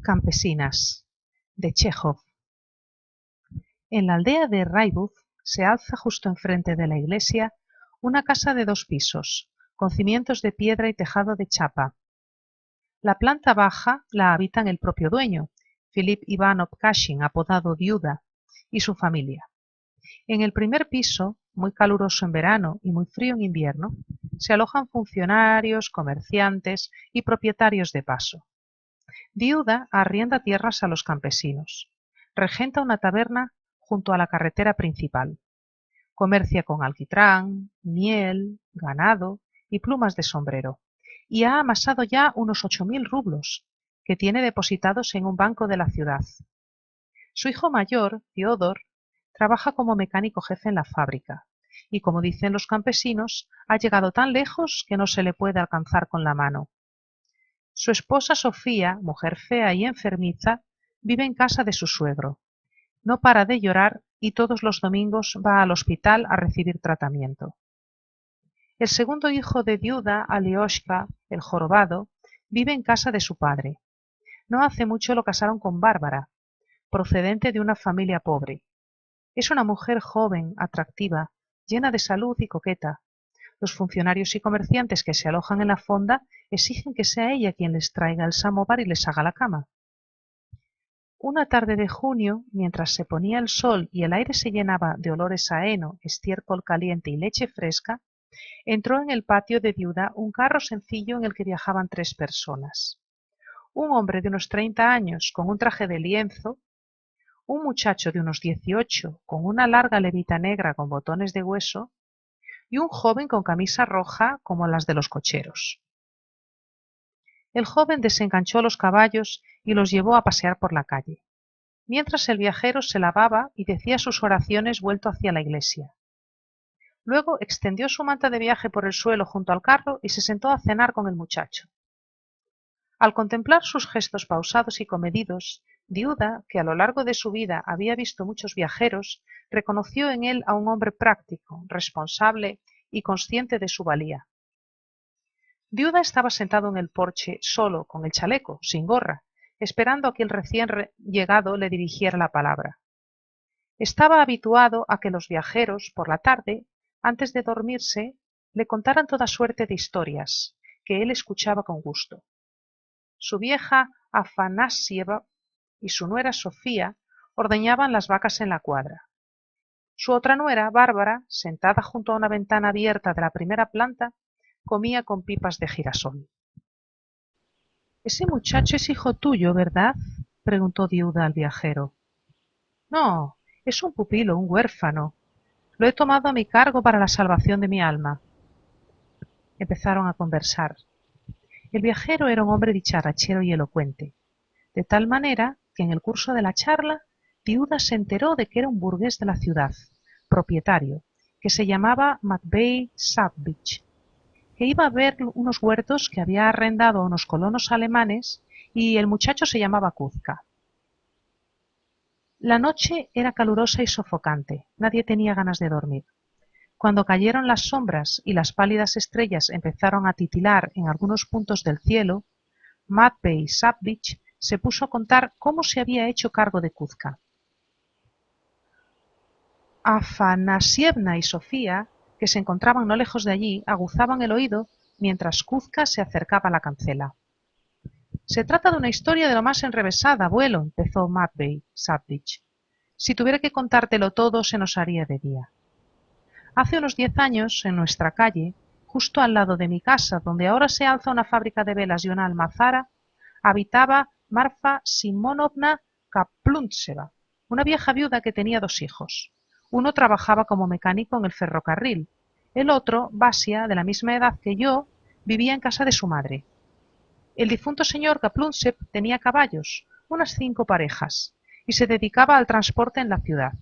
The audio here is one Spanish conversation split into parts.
campesinas, de Chejov. En la aldea de Raibuz se alza justo enfrente de la iglesia una casa de 2 pisos, con cimientos de piedra y tejado de chapa. La planta baja la habitan el propio dueño, Filip Ivanov Kashin, apodado Viuda, y su familia. En el primer piso, muy caluroso en verano y muy frío en invierno, se alojan funcionarios, comerciantes y propietarios de paso. Viuda arrienda tierras a los campesinos. Regenta una taberna junto a la carretera principal. Comercia con alquitrán, miel, ganado y plumas de sombrero. Y ha amasado ya unos 8.000 rublos, que tiene depositados en un banco de la ciudad. Su hijo mayor, Fiodor, trabaja como mecánico jefe en la fábrica, y como dicen los campesinos, ha llegado tan lejos que no se le puede alcanzar con la mano. Su esposa Sofía, mujer fea y enfermiza, vive en casa de su suegro. No para de llorar y todos los domingos va al hospital a recibir tratamiento. El segundo hijo de Viuda, Alioshka, el jorobado, vive en casa de su padre. No hace mucho lo casaron con Bárbara, procedente de una familia pobre. Es una mujer joven, atractiva, llena de salud y coqueta. Los funcionarios y comerciantes que se alojan en la fonda exigen que sea ella quien les traiga el samovar y les haga la cama. Una tarde de junio, mientras se ponía el sol y el aire se llenaba de olores a heno, estiércol caliente y leche fresca, entró en el patio de Viuda un carro sencillo en el que viajaban 3 personas. Un hombre de unos 30 años con un traje de lienzo, un muchacho de unos 18 con una larga levita negra con botones de hueso y un joven con camisa roja como las de los cocheros. El joven desenganchó los caballos y los llevó a pasear por la calle, mientras el viajero se lavaba y decía sus oraciones vuelto hacia la iglesia. Luego extendió su manta de viaje por el suelo junto al carro y se sentó a cenar con el muchacho. Al contemplar sus gestos pausados y comedidos, Viuda, que a lo largo de su vida había visto muchos viajeros, reconoció en él a un hombre práctico, responsable y consciente de su valía. Viuda estaba sentado en el porche, solo, con el chaleco, sin gorra, esperando a que el recién llegado le dirigiera la palabra. Estaba habituado a que los viajeros, por la tarde, antes de dormirse, le contaran toda suerte de historias, que él escuchaba con gusto. Su vieja Afanasieva y su nuera Sofía ordeñaban las vacas en la cuadra. Su otra nuera, Bárbara, sentada junto a una ventana abierta de la primera planta, comía con pipas de girasol. «Ese muchacho es hijo tuyo, ¿verdad?», preguntó Viuda al viajero. «No, es un pupilo, un huérfano. Lo he tomado a mi cargo para la salvación de mi alma». Empezaron a conversar. El viajero era un hombre dicharachero y elocuente, de tal manera que en el curso de la charla Viuda se enteró de que era un burgués de la ciudad, propietario, que se llamaba Matvei Savvich, que iba a ver unos huertos que había arrendado a unos colonos alemanes, y el muchacho se llamaba Kuzka. La noche era calurosa y sofocante, nadie tenía ganas de dormir. Cuando cayeron las sombras y las pálidas estrellas empezaron a titilar en algunos puntos del cielo, Matvei Savvich se puso a contar cómo se había hecho cargo de Kuzka. Afanasievna y Sofía, que se encontraban no lejos de allí, aguzaban el oído mientras Kuzka se acercaba a la cancela. «Se trata de una historia de lo más enrevesada, abuelo», empezó Matvei Savvich. «Si tuviera que contártelo todo, se nos haría de día. Hace unos 10 años, en nuestra calle, justo al lado de mi casa, donde ahora se alza una fábrica de velas y una almazara, habitaba Marfa Simonovna Kapluntseva, una vieja viuda que tenía 2 hijos. Uno trabajaba como mecánico en el ferrocarril. El otro, Vasia, de la misma edad que yo, vivía en casa de su madre. El difunto señor Kapluntsev tenía caballos, unas 5 parejas, y se dedicaba al transporte en la ciudad.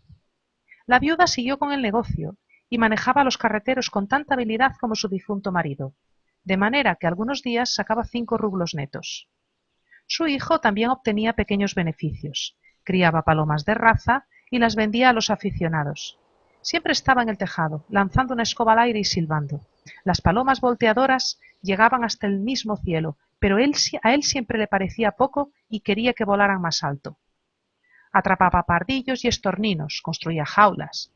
La viuda siguió con el negocio y manejaba los carreteros con tanta habilidad como su difunto marido, de manera que algunos días sacaba 5 rublos netos. Su hijo también obtenía pequeños beneficios, criaba palomas de raza y las vendía a los aficionados. Siempre estaba en el tejado, lanzando una escoba al aire y silbando. Las palomas volteadoras llegaban hasta el mismo cielo pero a él siempre le parecía poco y quería que volaran más alto. Atrapaba pardillos y estorninos, construía jaulas.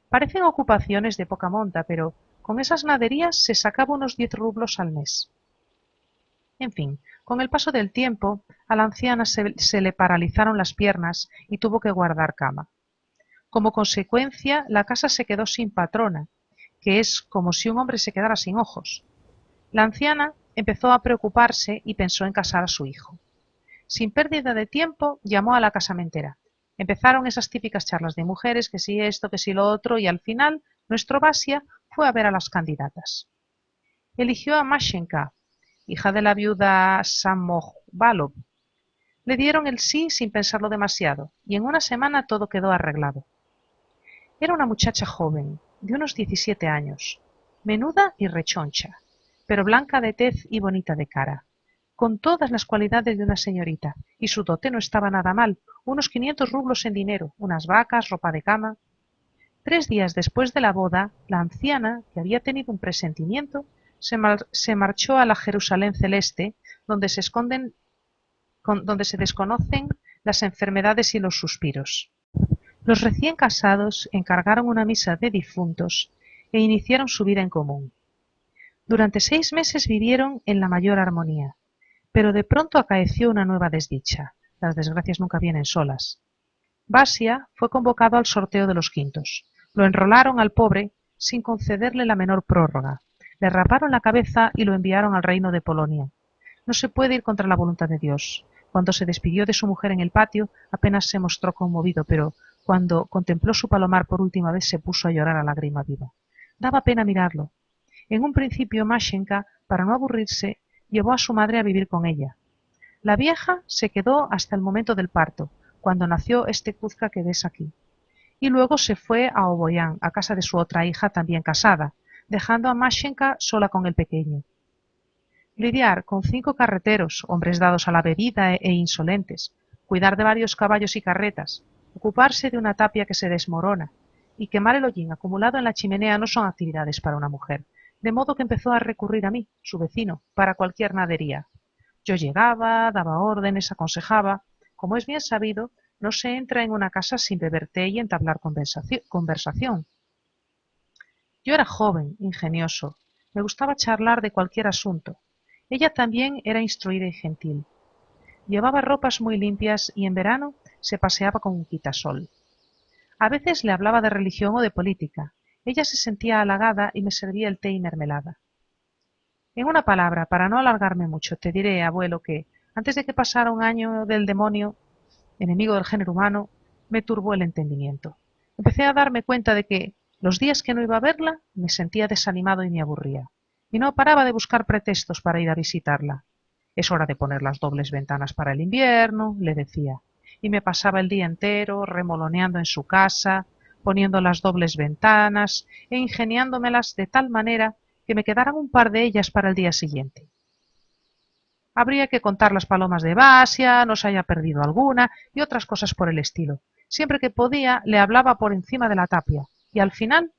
Parecen ocupaciones de poca monta, pero con esas naderías se sacaba unos 10 rublos al mes. En fin, con el paso del tiempo, a la anciana se le paralizaron las piernas y tuvo que guardar cama. Como consecuencia, la casa se quedó sin patrona, que es como si un hombre se quedara sin ojos. La anciana empezó a preocuparse y pensó en casar a su hijo. Sin pérdida de tiempo, llamó a la casamentera. Empezaron esas típicas charlas de mujeres, que si esto, que si lo otro, y al final nuestro Basia fue a ver a las candidatas. Eligió a Mashenka, hija de la viuda Samovalov. Le dieron el sí sin pensarlo demasiado, y en una semana todo quedó arreglado. Era una muchacha joven, de unos 17 años, menuda y rechoncha, pero blanca de tez y bonita de cara, con todas las cualidades de una señorita, y su dote no estaba nada mal, unos 500 rublos en dinero, unas vacas, ropa de cama. 3 días después de la boda, la anciana, que había tenido un presentimiento, se marchó a la Jerusalén celeste, donde se desconocen las enfermedades y los suspiros. Los recién casados encargaron una misa de difuntos e iniciaron su vida en común. Durante 6 meses vivieron en la mayor armonía, pero de pronto acaeció una nueva desdicha. Las desgracias nunca vienen solas. Basia fue convocado al sorteo de los quintos. Lo enrolaron al pobre sin concederle la menor prórroga. Le raparon la cabeza y lo enviaron al reino de Polonia. No se puede ir contra la voluntad de Dios. Cuando se despidió de su mujer en el patio, apenas se mostró conmovido, pero cuando contempló su palomar por última vez se puso a llorar a lágrima viva. Daba pena mirarlo. En un principio Mashenka, para no aburrirse, llevó a su madre a vivir con ella. La vieja se quedó hasta el momento del parto, cuando nació este Kuzka que ves aquí. Y luego se fue a Oboyán, a casa de su otra hija también casada, dejando a Mashenka sola con el pequeño. Lidiar con 5 carreteros, hombres dados a la bebida e insolentes, cuidar de varios caballos y carretas, ocuparse de una tapia que se desmorona y quemar el hollín acumulado en la chimenea no son actividades para una mujer, de modo que empezó a recurrir a mí, su vecino, para cualquier nadería. Yo llegaba, daba órdenes, aconsejaba. Como es bien sabido, no se entra en una casa sin beber té y entablar conversación. Yo era joven, ingenioso, me gustaba charlar de cualquier asunto. Ella también era instruida y gentil. Llevaba ropas muy limpias y en verano se paseaba con un quitasol. A veces le hablaba de religión o de política. Ella se sentía halagada y me servía el té y mermelada. En una palabra, para no alargarme mucho, te diré, abuelo, que antes de que pasara un año del demonio, enemigo del género humano, me turbó el entendimiento. Empecé a darme cuenta de que los días que no iba a verla me sentía desanimado y me aburría, y no paraba de buscar pretextos para ir a visitarla. Es hora de poner las dobles ventanas para el invierno, le decía, y me pasaba el día entero remoloneando en su casa, poniendo las dobles ventanas e ingeniándomelas de tal manera que me quedaran un par de ellas para el día siguiente. Habría que contar las palomas de Basia, no se haya perdido alguna y otras cosas por el estilo. Siempre que podía le hablaba por encima de la tapia y al final,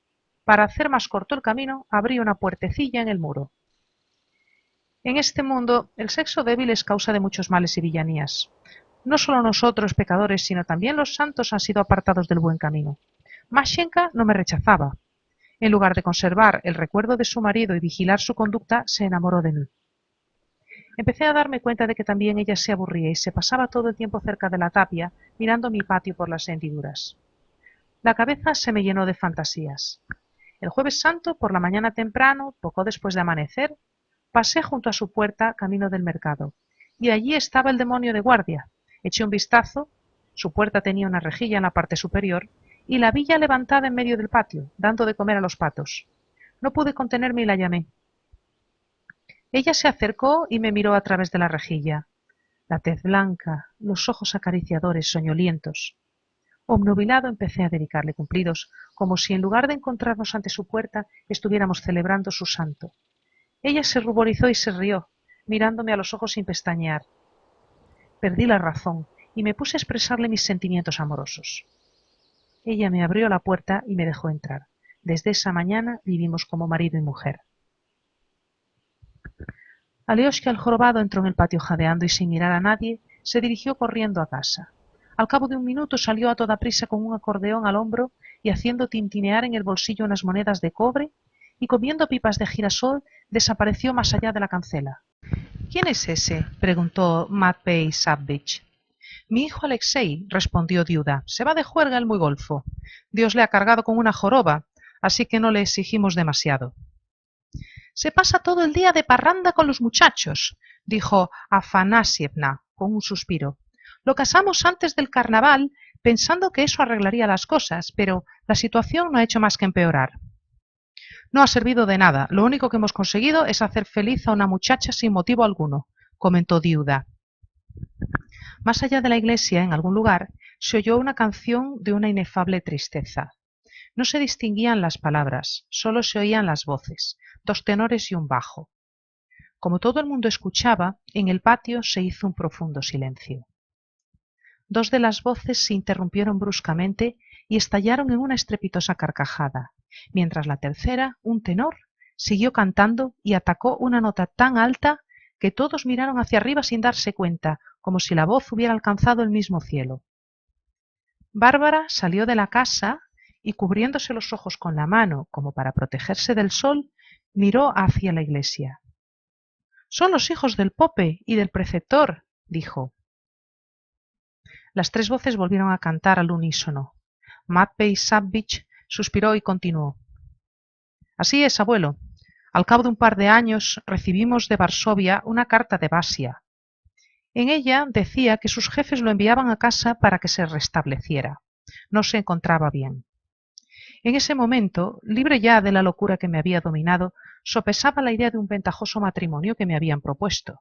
para hacer más corto el camino, abría una puertecilla en el muro. En este mundo, el sexo débil es causa de muchos males y villanías. No solo nosotros, pecadores, sino también los santos han sido apartados del buen camino. Mashenka no me rechazaba. En lugar de conservar el recuerdo de su marido y vigilar su conducta, se enamoró de mí. Empecé a darme cuenta de que también ella se aburría y se pasaba todo el tiempo cerca de la tapia, mirando mi patio por las hendiduras. La cabeza se me llenó de fantasías. El Jueves Santo, por la mañana temprano, poco después de amanecer, pasé junto a su puerta camino del mercado, y allí estaba el demonio de guardia. Eché un vistazo, su puerta tenía una rejilla en la parte superior, y la vi ya levantada en medio del patio, dando de comer a los patos. No pude contenerme y la llamé. Ella se acercó y me miró a través de la rejilla. La tez blanca, los ojos acariciadores, soñolientos. Obnubilado empecé a dedicarle cumplidos, como si en lugar de encontrarnos ante su puerta estuviéramos celebrando su santo. Ella se ruborizó y se rió, mirándome a los ojos sin pestañear. Perdí la razón y me puse a expresarle mis sentimientos amorosos. Ella me abrió la puerta y me dejó entrar. Desde esa mañana vivimos como marido y mujer. Alioshka el jorobado entró en el patio jadeando y sin mirar a nadie se dirigió corriendo a casa. Al cabo de un minuto salió a toda prisa con un acordeón al hombro y haciendo tintinear en el bolsillo unas monedas de cobre, y comiendo pipas de girasol desapareció más allá de la cancela. ¿Quién es ese?, preguntó Matvei Savvich. Mi hijo Alexei, respondió Diuda. Se va de juerga el muy golfo. Dios le ha cargado con una joroba, así que no le exigimos demasiado. Se pasa todo el día de parranda con los muchachos, dijo Afanasievna con un suspiro. Lo casamos antes del carnaval pensando que eso arreglaría las cosas, pero la situación no ha hecho más que empeorar. No ha servido de nada. Lo único que hemos conseguido es hacer feliz a una muchacha sin motivo alguno, comentó Diuda. Más allá de la iglesia, en algún lugar, se oyó una canción de una inefable tristeza. No se distinguían las palabras, solo se oían las voces, 2 tenores y un bajo. Como todo el mundo escuchaba, en el patio se hizo un profundo silencio. 2 de las voces se interrumpieron bruscamente y estallaron en una estrepitosa carcajada, mientras la tercera, un tenor, siguió cantando y atacó una nota tan alta que todos miraron hacia arriba sin darse cuenta, como si la voz hubiera alcanzado el mismo cielo. Bárbara salió de la casa y, cubriéndose los ojos con la mano como para protegerse del sol, miró hacia la iglesia. «Son los hijos del pope y del preceptor», dijo. Las 3 voces volvieron a cantar al unísono. Matvei Savvich suspiró y continuó. «Así es, abuelo. Al cabo de un par de años recibimos de Varsovia una carta de Basia. En ella decía que sus jefes lo enviaban a casa para que se restableciera. No se encontraba bien. En ese momento, libre ya de la locura que me había dominado, sopesaba la idea de un ventajoso matrimonio que me habían propuesto,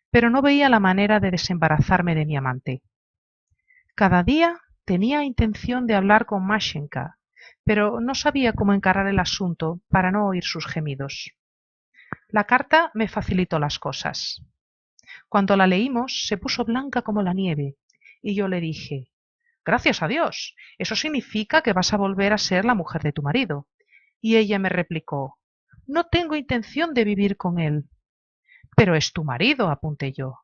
pero no veía la manera de desembarazarme de mi amante. Cada día tenía intención de hablar con Mashenka, pero no sabía cómo encarar el asunto para no oír sus gemidos. La carta me facilitó las cosas. Cuando la leímos, se puso blanca como la nieve, y yo le dije: «Gracias a Dios, eso significa que vas a volver a ser la mujer de tu marido». Y ella me replicó: «No tengo intención de vivir con él». «Pero es tu marido», apunté yo.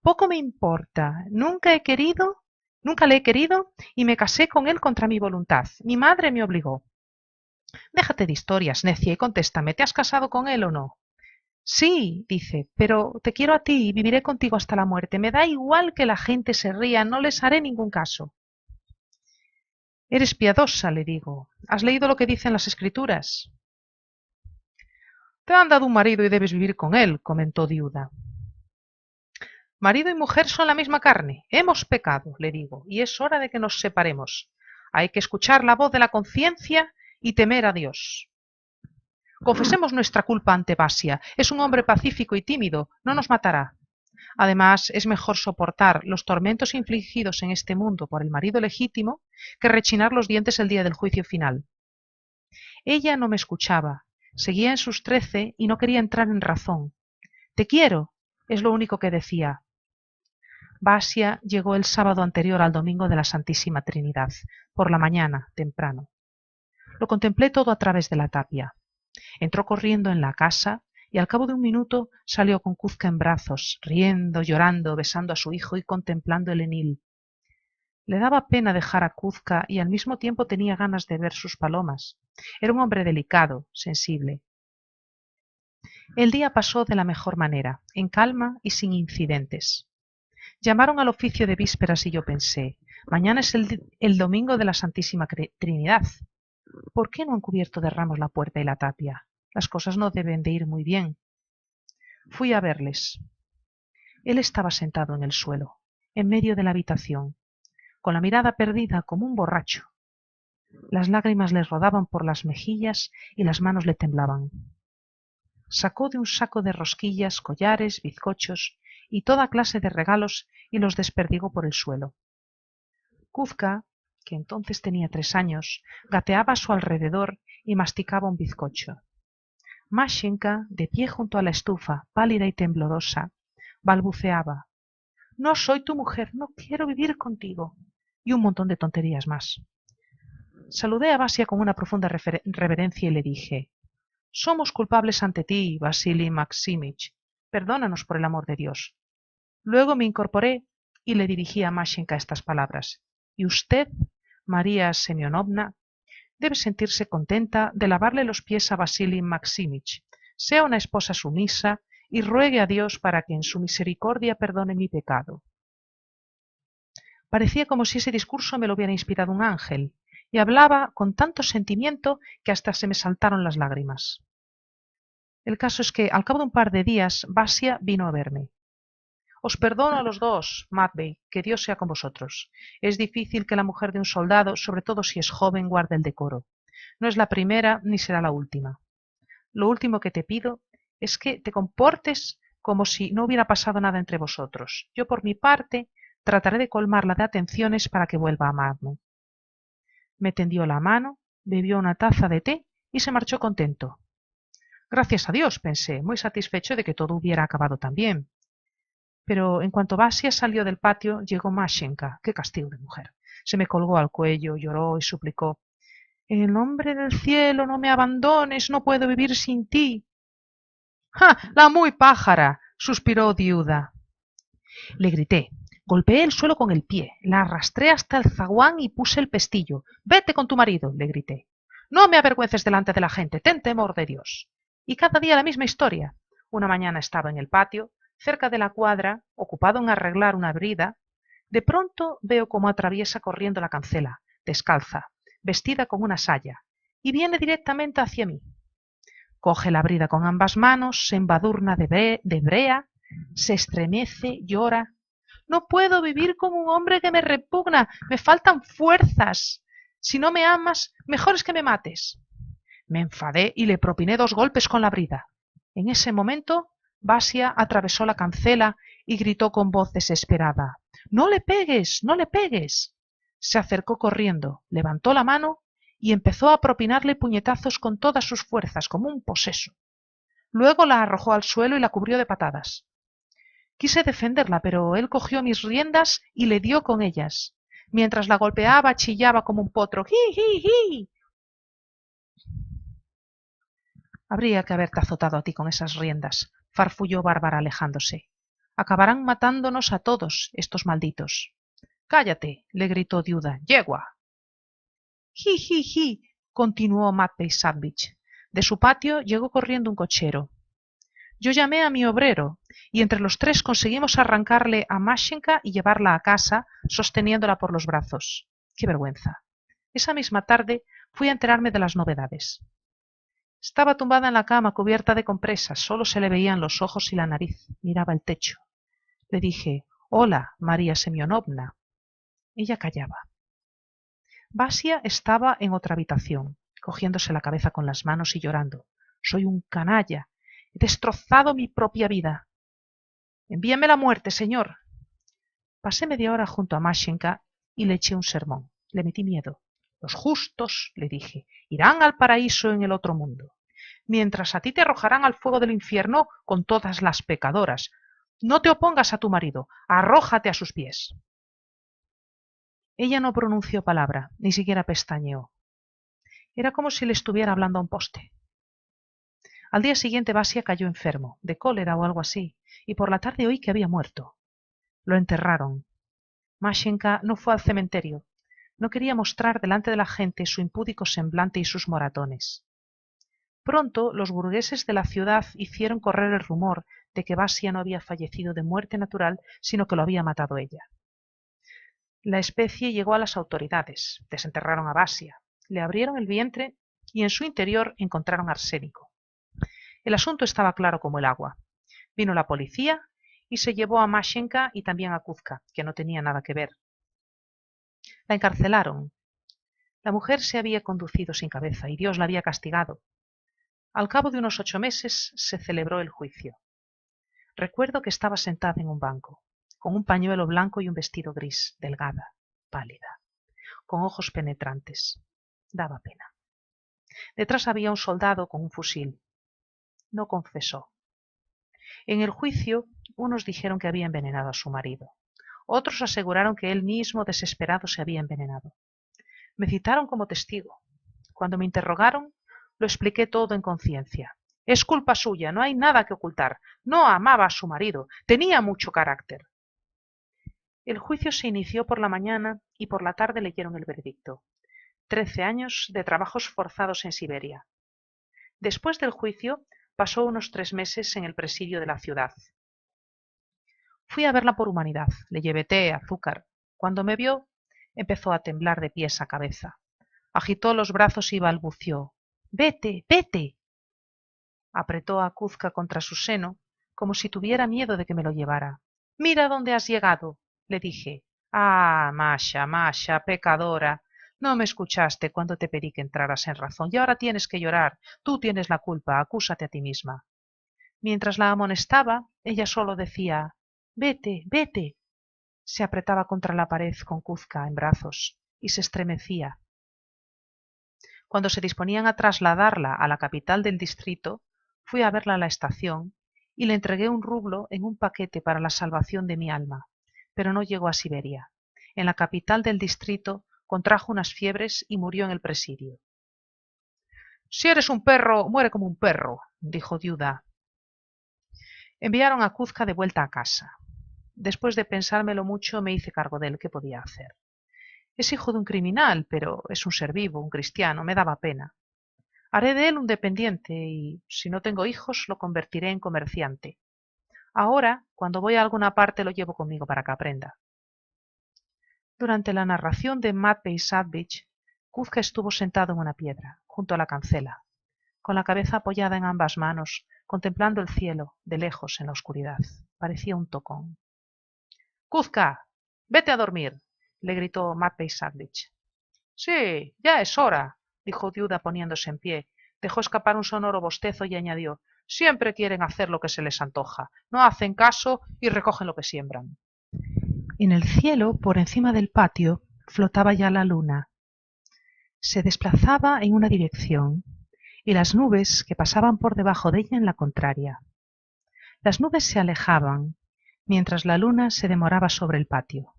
«Poco me importa, nunca le he querido y me casé con él contra mi voluntad. Mi madre me obligó». «Déjate de historias, necia, y contéstame, ¿te has casado con él o no?» «Sí», dice, «pero te quiero a ti y viviré contigo hasta la muerte. Me da igual que la gente se ría, no les haré ningún caso». «Eres piadosa», le digo. «¿Has leído lo que dicen las escrituras?» «Te han dado un marido y debes vivir con él», comentó Diuda. «Marido y mujer son la misma carne. Hemos pecado», le digo, «y es hora de que nos separemos. Hay que escuchar la voz de la conciencia y temer a Dios. Confesemos nuestra culpa ante Basia. Es un hombre pacífico y tímido, no nos matará. Además, es mejor soportar los tormentos infligidos en este mundo por el marido legítimo que rechinar los dientes el día del juicio final». Ella no me escuchaba, seguía en sus 13 y no quería entrar en razón. «Te quiero», es lo único que decía. Basia llegó el sábado anterior al domingo de la Santísima Trinidad, por la mañana, temprano. Lo contemplé todo a través de la tapia. Entró corriendo en la casa y al cabo de un minuto salió con Kuzka en brazos, riendo, llorando, besando a su hijo y contemplando el Enil. Le daba pena dejar a Kuzka y al mismo tiempo tenía ganas de ver sus palomas. Era un hombre delicado, sensible. El día pasó de la mejor manera, en calma y sin incidentes. Llamaron al oficio de vísperas y yo pensé: mañana es el domingo de la Santísima Trinidad. ¿Por qué no han cubierto de ramos la puerta y la tapia? Las cosas no deben de ir muy bien. Fui a verles. Él estaba sentado en el suelo, en medio de la habitación, con la mirada perdida como un borracho. Las lágrimas le rodaban por las mejillas y las manos le temblaban. Sacó de un saco de rosquillas, collares, bizcochos y toda clase de regalos y los desperdigó por el suelo. Kuzka, que entonces tenía 3 años, gateaba a su alrededor y masticaba un bizcocho. Mashenka, de pie junto a la estufa, pálida y temblorosa, balbuceaba: «No soy tu mujer, no quiero vivir contigo», y un montón de tonterías más. Saludé a Basia con una profunda reverencia y le dije: «Somos culpables ante ti, Vasili Maksimich. Perdónanos por el amor de Dios. Luego me incorporé y le dirigí a Mashenka estas palabras. Y usted, María Semyonovna, debe sentirse contenta de lavarle los pies a Vasili Maximich. Sea una esposa sumisa y ruegue a Dios para que en su misericordia perdone mi pecado. Parecía como si ese discurso me lo hubiera inspirado un ángel, y hablaba con tanto sentimiento que hasta se me saltaron las lágrimas. El caso es que, al cabo de un par de días, Vasia vino a verme. Os perdono a los dos, Matvey, que Dios sea con vosotros. Es difícil que la mujer de un soldado, sobre todo si es joven, guarde el decoro. No es la primera ni será la última. Lo último que te pido es que te comportes como si no hubiera pasado nada entre vosotros. Yo, por mi parte, trataré de colmarla de atenciones para que vuelva a amarme. Me tendió la mano, bebió una taza de té y se marchó contento. Gracias a Dios, pensé, muy satisfecho de que todo hubiera acabado tan bien. Pero en cuanto Vasia salió del patio, llegó Mashenka. ¡Qué castigo de mujer! Se me colgó al cuello, lloró y suplicó. En el nombre del cielo, no me abandones, no puedo vivir sin ti. ¡Ja! ¡La muy pájara! Suspiró Diuda. Le grité. Golpeé el suelo con el pie, la arrastré hasta el zaguán y puse el pestillo. Vete con tu marido, le grité. No me avergüences delante de la gente, ten temor de Dios. Y cada día la misma historia. Una mañana estaba en el patio, cerca de la cuadra, ocupado en arreglar una brida. De pronto veo cómo atraviesa corriendo la cancela, descalza, vestida con una saya, y viene directamente hacia mí. Coge la brida con ambas manos, se embadurna de brea, se estremece, llora. No puedo vivir con un hombre que me repugna, me faltan fuerzas. Si no me amas, mejor es que me mates. Me enfadé y le propiné 2 golpes con la brida. En ese momento, Vasia atravesó la cancela y gritó con voz desesperada. ¡No le pegues! ¡No le pegues! Se acercó corriendo, levantó la mano y empezó a propinarle puñetazos con todas sus fuerzas, como un poseso. Luego la arrojó al suelo y la cubrió de patadas. Quise defenderla, pero él cogió mis riendas y le dio con ellas. Mientras la golpeaba, chillaba como un potro. ¡Ji, ji, ji! Habría que haberte azotado a ti con esas riendas, farfulló Bárbara alejándose. Acabarán matándonos a todos, estos malditos. Cállate, le gritó Diuda. ¡Yegua! ¡Ji, ji, ji! Continuó Matvey Savvich. De su patio llegó corriendo un cochero. Yo llamé a mi obrero, y entre los 3 conseguimos arrancarle a Mashenka y llevarla a casa, sosteniéndola por los brazos. ¡Qué vergüenza! Esa misma tarde fui a enterarme de las novedades. Estaba tumbada en la cama, cubierta de compresas, solo se le veían los ojos y la nariz. Miraba el techo. Le dije, «Hola, María Semyonovna». Ella callaba. Vasia estaba en otra habitación, cogiéndose la cabeza con las manos y llorando. «Soy un canalla. He destrozado mi propia vida. Envíame la muerte, señor». Pasé media hora junto a Mashenka y le eché un sermón. Le metí miedo. «Los justos», le dije, «irán al paraíso en el otro mundo, mientras a ti te arrojarán al fuego del infierno con todas las pecadoras. No te opongas a tu marido, arrójate a sus pies». Ella no pronunció palabra, ni siquiera pestañeó. Era como si le estuviera hablando a un poste. Al día siguiente Vasia cayó enfermo, de cólera o algo así, y por la tarde oí que había muerto. Lo enterraron. Mashenka no fue al cementerio. No quería mostrar delante de la gente su impúdico semblante y sus moratones. Pronto los burgueses de la ciudad hicieron correr el rumor de que Vasia no había fallecido de muerte natural, sino que lo había matado ella. La especie llegó a las autoridades, desenterraron a Vasia, le abrieron el vientre y en su interior encontraron arsénico. El asunto estaba claro como el agua. Vino la policía y se llevó a Mashenka y también a Kuzka, que no tenía nada que ver. La encarcelaron. La mujer se había conducido sin cabeza y Dios la había castigado. Al cabo de unos 8 meses se celebró el juicio. Recuerdo que estaba sentada en un banco, con un pañuelo blanco y un vestido gris, delgada, pálida, con ojos penetrantes. Daba pena. Detrás había un soldado con un fusil. No confesó. En el juicio, unos dijeron que había envenenado a su marido. Otros aseguraron que él mismo, desesperado, se había envenenado. Me citaron como testigo. Cuando me interrogaron, lo expliqué todo en conciencia. Es culpa suya, no hay nada que ocultar. No amaba a su marido, tenía mucho carácter. El juicio se inició por la mañana y por la tarde leyeron el veredicto. 13 años de trabajos forzados en Siberia. Después del juicio, pasó unos 3 meses en el presidio de la ciudad. Fui a verla por humanidad, le llevé té, azúcar. Cuando me vio, empezó a temblar de pies a cabeza. Agitó los brazos y balbució: «¡Vete, vete!». Apretó a Kuzka contra su seno, como si tuviera miedo de que me lo llevara. «Mira dónde has llegado», le dije. «Ah, Masha, Masha, pecadora. No me escuchaste cuando te pedí que entraras en razón y ahora tienes que llorar. Tú tienes la culpa, acúsate a ti misma». Mientras la amonestaba, ella solo decía: «Vete, vete». Se apretaba contra la pared con Kuzka en brazos y se estremecía. Cuando se disponían a trasladarla a la capital del distrito, fui a verla a la estación y le entregué un rublo en un paquete para la salvación de mi alma, pero no llegó a Siberia. En la capital del distrito contrajo unas fiebres y murió en el presidio. «Si eres un perro, muere como un perro», dijo Diuda. Enviaron a Kuzka de vuelta a casa. Después de pensármelo mucho, me hice cargo de él. ¿Qué podía hacer? Es hijo de un criminal, pero es un ser vivo, un cristiano, me daba pena. Haré de él un dependiente y, si no tengo hijos, lo convertiré en comerciante. Ahora, cuando voy a alguna parte, lo llevo conmigo para que aprenda. Durante la narración de Matvei Savvich, Kuzka estuvo sentado en una piedra, junto a la cancela, con la cabeza apoyada en ambas manos, contemplando el cielo, de lejos en la oscuridad. Parecía un tocón. «Kuzka, vete a dormir», le gritó Matvei Savvich. «Sí, ya es hora», dijo Diuda poniéndose en pie. Dejó escapar un sonoro bostezo y añadió: «Siempre quieren hacer lo que se les antoja. No hacen caso y recogen lo que siembran». En el cielo, por encima del patio, flotaba ya la luna. Se desplazaba en una dirección y las nubes que pasaban por debajo de ella en la contraria. Las nubes se alejaban mientras la luna se demoraba sobre el patio.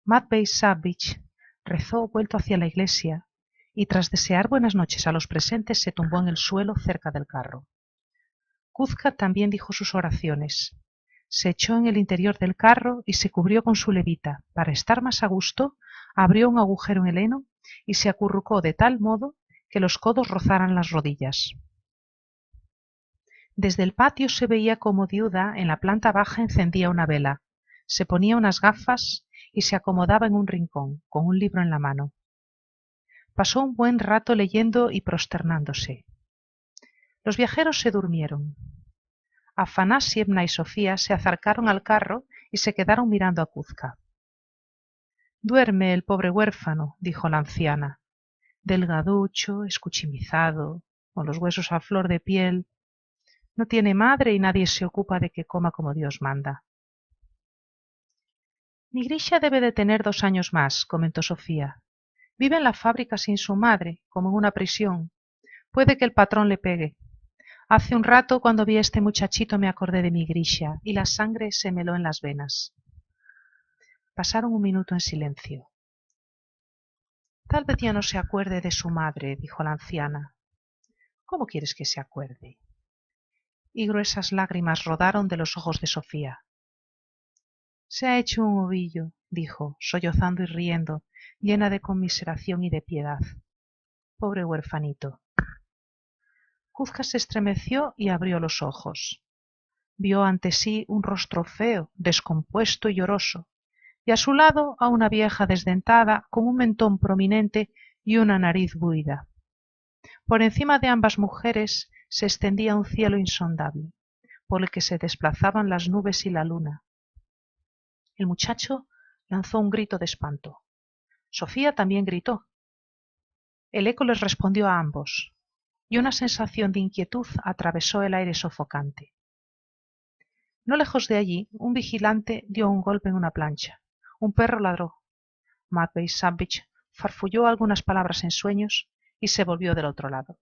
Matvei Savvich rezó vuelto hacia la iglesia y tras desear buenas noches a los presentes se tumbó en el suelo cerca del carro. Kuzka también dijo sus oraciones. Se echó en el interior del carro y se cubrió con su levita. Para estar más a gusto, abrió un agujero en el heno y se acurrucó de tal modo que los codos rozaran las rodillas. Desde el patio se veía como Diuda en la planta baja encendía una vela, se ponía unas gafas y se acomodaba en un rincón, con un libro en la mano. Pasó un buen rato leyendo y prosternándose. Los viajeros se durmieron. Afanasievna y Sofía se acercaron al carro y se quedaron mirando a Kuzka. «Duerme el pobre huérfano», dijo la anciana, «delgaducho, escuchimizado, con los huesos a flor de piel. No tiene madre y nadie se ocupa de que coma como Dios manda». «Mi Grisha debe de tener 2 años más», comentó Sofía. «Vive en la fábrica sin su madre, como en una prisión. Puede que el patrón le pegue. Hace un rato, cuando vi a este muchachito, me acordé de mi Grisha y la sangre se me heló en las venas». Pasaron un minuto en silencio. «Tal vez ya no se acuerde de su madre», dijo la anciana. «¿Cómo quieres que se acuerde?». Y gruesas lágrimas rodaron de los ojos de Sofía. «Se ha hecho un ovillo», dijo, sollozando y riendo, llena de conmiseración y de piedad. «Pobre huerfanito». Kuzka se estremeció y abrió los ojos. Vio ante sí un rostro feo, descompuesto y lloroso, y a su lado a una vieja desdentada con un mentón prominente y una nariz buida. Por encima de ambas mujeres se extendía un cielo insondable, por el que se desplazaban las nubes y la luna. El muchacho lanzó un grito de espanto. Sofía también gritó. El eco les respondió a ambos, y una sensación de inquietud atravesó el aire sofocante. No lejos de allí, un vigilante dio un golpe en una plancha. Un perro ladró. Matvei Savvich farfulló algunas palabras en sueños y se volvió del otro lado.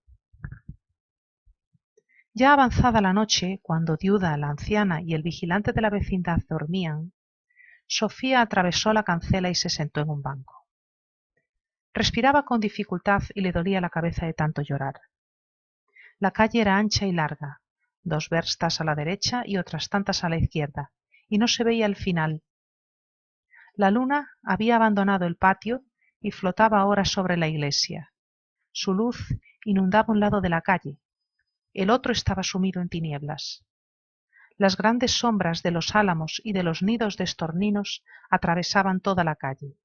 Ya avanzada la noche, cuando Diuda, la anciana y el vigilante de la vecindad dormían, Sofía atravesó la cancela y se sentó en un banco. Respiraba con dificultad y le dolía la cabeza de tanto llorar. La calle era ancha y larga, 2 verstas a la derecha y otras tantas a la izquierda, y no se veía el final. La luna había abandonado el patio y flotaba ahora sobre la iglesia. Su luz inundaba un lado de la calle, el otro estaba sumido en tinieblas. Las grandes sombras de los álamos y de los nidos de estorninos atravesaban toda la calle,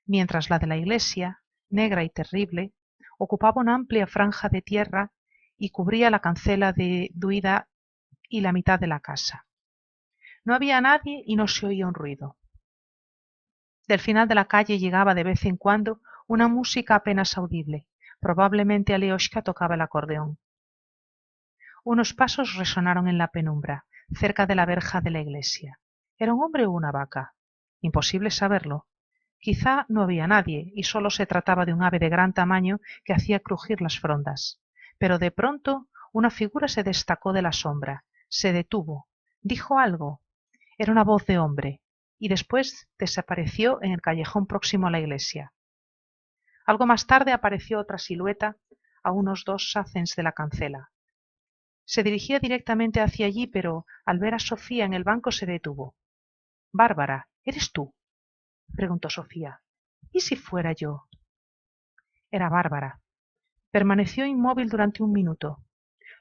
mientras la de la iglesia, negra y terrible, ocupaba una amplia franja de tierra y cubría la cancela de Duida y la mitad de la casa. No había nadie y no se oía un ruido. Del final de la calle llegaba de vez en cuando una música apenas audible. Probablemente Alioshka tocaba el acordeón. Unos pasos resonaron en la penumbra, cerca de la verja de la iglesia. ¿Era un hombre o una vaca? Imposible saberlo. Quizá no había nadie y solo se trataba de un ave de gran tamaño que hacía crujir las frondas. Pero de pronto una figura se destacó de la sombra, se detuvo, dijo algo. Era una voz de hombre, y después desapareció en el callejón próximo a la iglesia. Algo más tarde apareció otra silueta a unos 2 sazens de la cancela. Se dirigía directamente hacia allí, pero al ver a Sofía en el banco se detuvo. —Bárbara, ¿eres tú? —preguntó Sofía. —¿Y si fuera yo? Era Bárbara. Permaneció inmóvil durante un minuto.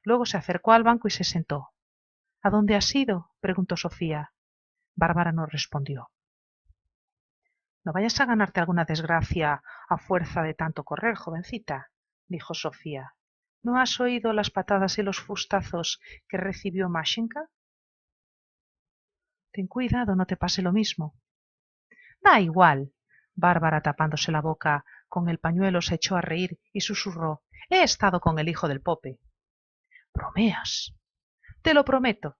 Luego se acercó al banco y se sentó. —¿A dónde has ido? —preguntó Sofía. Bárbara no respondió. —No vayas a ganarte alguna desgracia a fuerza de tanto correr, jovencita —dijo Sofía—. ¿No has oído las patadas y los fustazos que recibió Mashenka? Ten cuidado, no te pase lo mismo. Da igual. Bárbara, tapándose la boca con el pañuelo, se echó a reír y susurró: He estado con el hijo del Pope. —Bromeas. —Te lo prometo.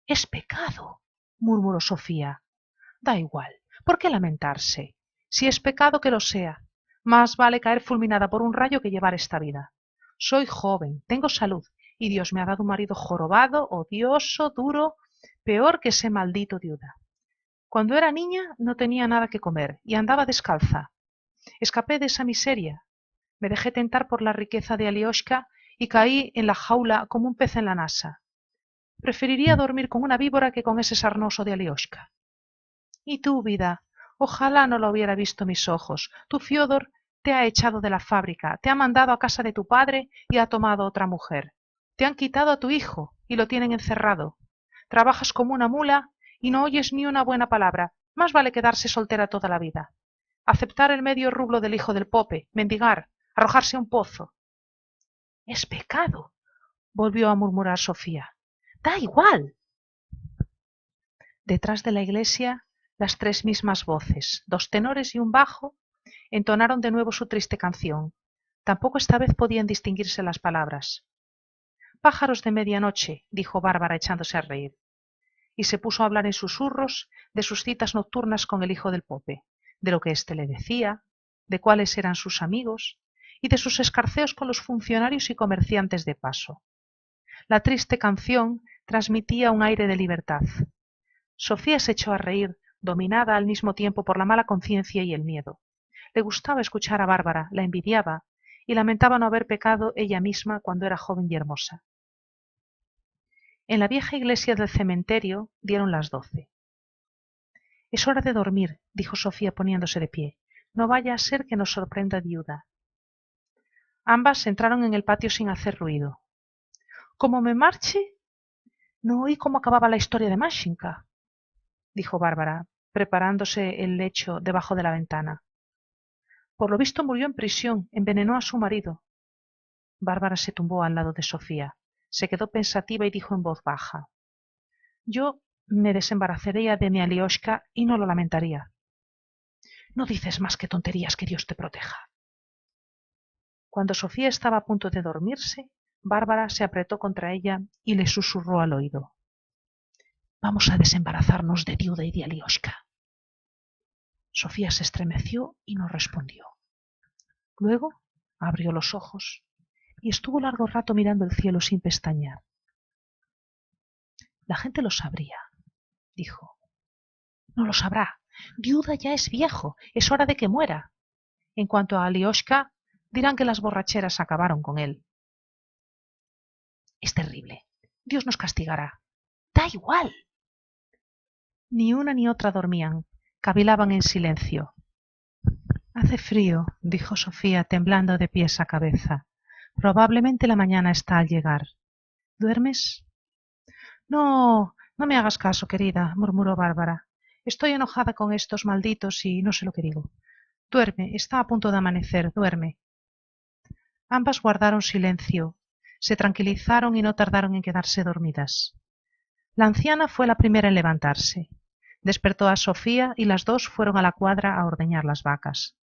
—Es pecado —murmuró Sofía. Da igual. ¿Por qué lamentarse? Si es pecado, que lo sea. Más vale caer fulminada por un rayo que llevar esta vida. Soy joven, tengo salud, y Dios me ha dado un marido jorobado, odioso, duro, peor que ese maldito Diuda. Cuando era niña no tenía nada que comer y andaba descalza. Escapé de esa miseria. Me dejé tentar por la riqueza de Alioshka y caí en la jaula como un pez en la nasa. Preferiría dormir con una víbora que con ese sarnoso de Alioshka. Y tú, vida, ojalá no lo hubiera visto mis ojos. Tu Fiodor te ha echado de la fábrica, te ha mandado a casa de tu padre y ha tomado otra mujer. Te han quitado a tu hijo y lo tienen encerrado. Trabajas como una mula y no oyes ni una buena palabra. Más vale quedarse soltera toda la vida. Aceptar el medio rublo del hijo del Pope, mendigar, arrojarse a un pozo. Es pecado, volvió a murmurar Sofía. Da igual. Detrás de la iglesia, las 3 mismas voces, 2 tenores y un bajo, entonaron de nuevo su triste canción. Tampoco esta vez podían distinguirse las palabras. Pájaros de medianoche, dijo Bárbara echándose a reír, y se puso a hablar en susurros de sus citas nocturnas con el hijo del Pope, de lo que éste le decía, de cuáles eran sus amigos y de sus escarceos con los funcionarios y comerciantes de paso. La triste canción transmitía un aire de libertad. Sofía se echó a reír, dominada al mismo tiempo por la mala conciencia y el miedo. Le gustaba escuchar a Bárbara, la envidiaba y lamentaba no haber pecado ella misma cuando era joven y hermosa. En la vieja iglesia del cementerio dieron las 12. Es hora de dormir, dijo Sofía poniéndose de pie. No vaya a ser que nos sorprenda Diuda. Ambas entraron en el patio sin hacer ruido. —¿Cómo me marche? No oí cómo acababa la historia de Mashenka —dijo Bárbara, preparándose el lecho debajo de la ventana. Por lo visto murió en prisión, envenenó a su marido. Bárbara se tumbó al lado de Sofía, se quedó pensativa y dijo en voz baja: Yo me desembarazaría de mi Alioshka y no lo lamentaría. No dices más que tonterías, que Dios te proteja. Cuando Sofía estaba a punto de dormirse, Bárbara se apretó contra ella y le susurró al oído: Vamos a desembarazarnos de Diuda y de Alioshka. Sofía se estremeció y no respondió. Luego abrió los ojos y estuvo largo rato mirando el cielo sin pestañear. La gente lo sabría, dijo. No lo sabrá. Diuda ya es viejo, es hora de que muera. En cuanto a Alioshka, dirán que las borracheras acabaron con él. Es terrible. Dios nos castigará. Da igual. Ni una ni otra dormían. Cavilaban en silencio. Hace frío, dijo Sofía, temblando de pies a cabeza. Probablemente la mañana está al llegar. ¿Duermes? No, no me hagas caso, querida, murmuró Bárbara. Estoy enojada con estos malditos y no sé lo que digo. Duerme, está a punto de amanecer, duerme. Ambas guardaron silencio, se tranquilizaron y no tardaron en quedarse dormidas. La anciana fue la primera en levantarse. Despertó a Sofía y las dos fueron a la cuadra a ordeñar las vacas.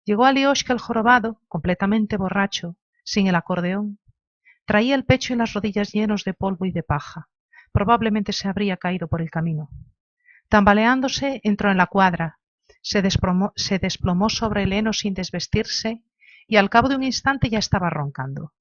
Llegó Alioshka el jorobado, completamente borracho, sin el acordeón. Traía el pecho y las rodillas llenos de polvo y de paja. Probablemente se habría caído por el camino. Tambaleándose, entró en la cuadra, se desplomó sobre el heno sin desvestirse y al cabo de un instante ya estaba roncando.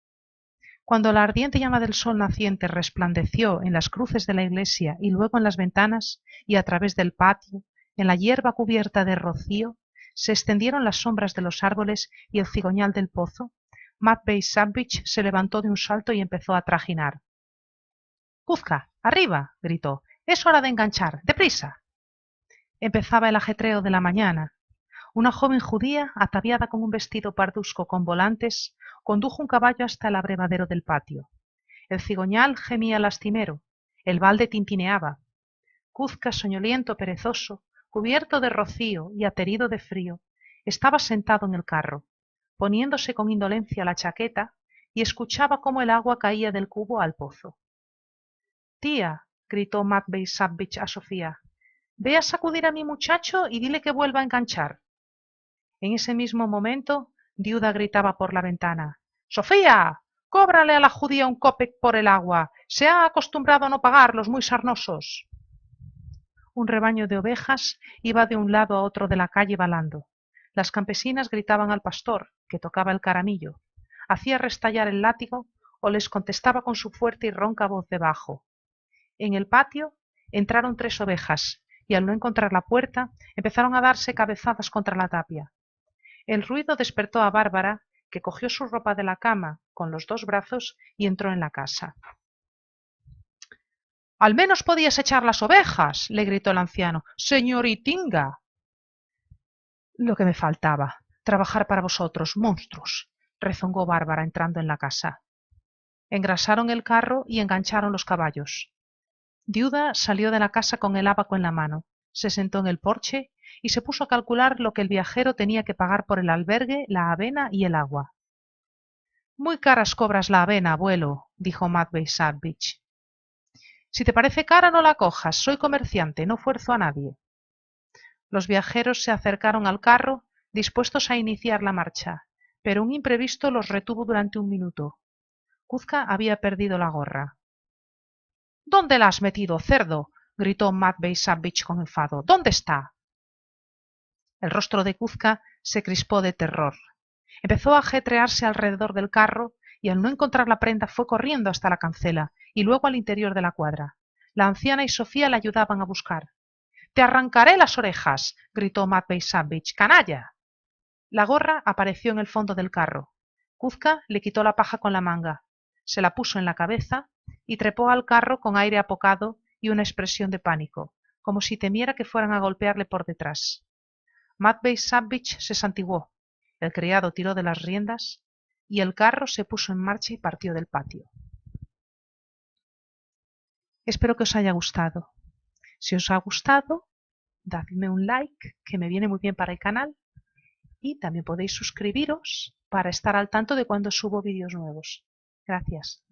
Cuando la ardiente llama del sol naciente resplandeció en las cruces de la iglesia y luego en las ventanas y a través del patio, en la hierba cubierta de rocío, se extendieron las sombras de los árboles y el cigoñal del pozo, Matvei Savvich se levantó de un salto y empezó a trajinar. —¡Kuzka, arriba! —gritó—. Es hora de enganchar. ¡Deprisa! Empezaba el ajetreo de la mañana. Una joven judía, ataviada con un vestido pardusco con volantes, condujo un caballo hasta el abrevadero del patio. El cigoñal gemía lastimero, el balde tintineaba. Kuzka, soñoliento, perezoso, cubierto de rocío y aterido de frío, estaba sentado en el carro, poniéndose con indolencia la chaqueta, y escuchaba cómo el agua caía del cubo al pozo. —Tía —gritó Matvei Savvich a Sofía—, ve a sacudir a mi muchacho y dile que vuelva a enganchar. En ese mismo momento, Diuda gritaba por la ventana: —¡Sofía! ¡Cóbrale a la judía un kopek por el agua! ¡Se ha acostumbrado a no pagar, los muy sarnosos! Un rebaño de ovejas iba de un lado a otro de la calle balando. Las campesinas gritaban al pastor, que tocaba el caramillo, hacía restallar el látigo o les contestaba con su fuerte y ronca voz de bajo. En el patio entraron 3 ovejas y al no encontrar la puerta empezaron a darse cabezadas contra la tapia. El ruido despertó a Bárbara, que cogió su ropa de la cama con los 2 brazos y entró en la casa. —¡Al menos podías echar las ovejas! —le gritó el anciano. —¡Señoritinga! —Lo que me faltaba, trabajar para vosotros, monstruos —rezongó Bárbara entrando en la casa. Engrasaron el carro y engancharon los caballos. Diuda salió de la casa con el ábaco en la mano, se sentó en el porche y se puso a calcular lo que el viajero tenía que pagar por el albergue, la avena y el agua. —Muy caras cobras la avena, abuelo —dijo Matvei Savvich—. Si te parece cara, no la cojas. Soy comerciante, no fuerzo a nadie. Los viajeros se acercaron al carro, dispuestos a iniciar la marcha, pero un imprevisto los retuvo durante un minuto. Kuzka había perdido la gorra. —¿Dónde la has metido, cerdo? —gritó Matvei Savvich con enfado. —¿Dónde está? El rostro de Kuzka se crispó de terror. Empezó a ajetrearse alrededor del carro y al no encontrar la prenda fue corriendo hasta la cancela y luego al interior de la cuadra. La anciana y Sofía le ayudaban a buscar. —¡Te arrancaré las orejas! —gritó Matvei Savvich. —¡Canalla! La gorra apareció en el fondo del carro. Kuzka le quitó la paja con la manga, se la puso en la cabeza y trepó al carro con aire apocado y una expresión de pánico, como si temiera que fueran a golpearle por detrás. Matvei Savvich se santiguó, el criado tiró de las riendas y el carro se puso en marcha y partió del patio. Espero que os haya gustado. Si os ha gustado, dadme un like, que me viene muy bien para el canal, y también podéis suscribiros para estar al tanto de cuando subo vídeos nuevos. Gracias.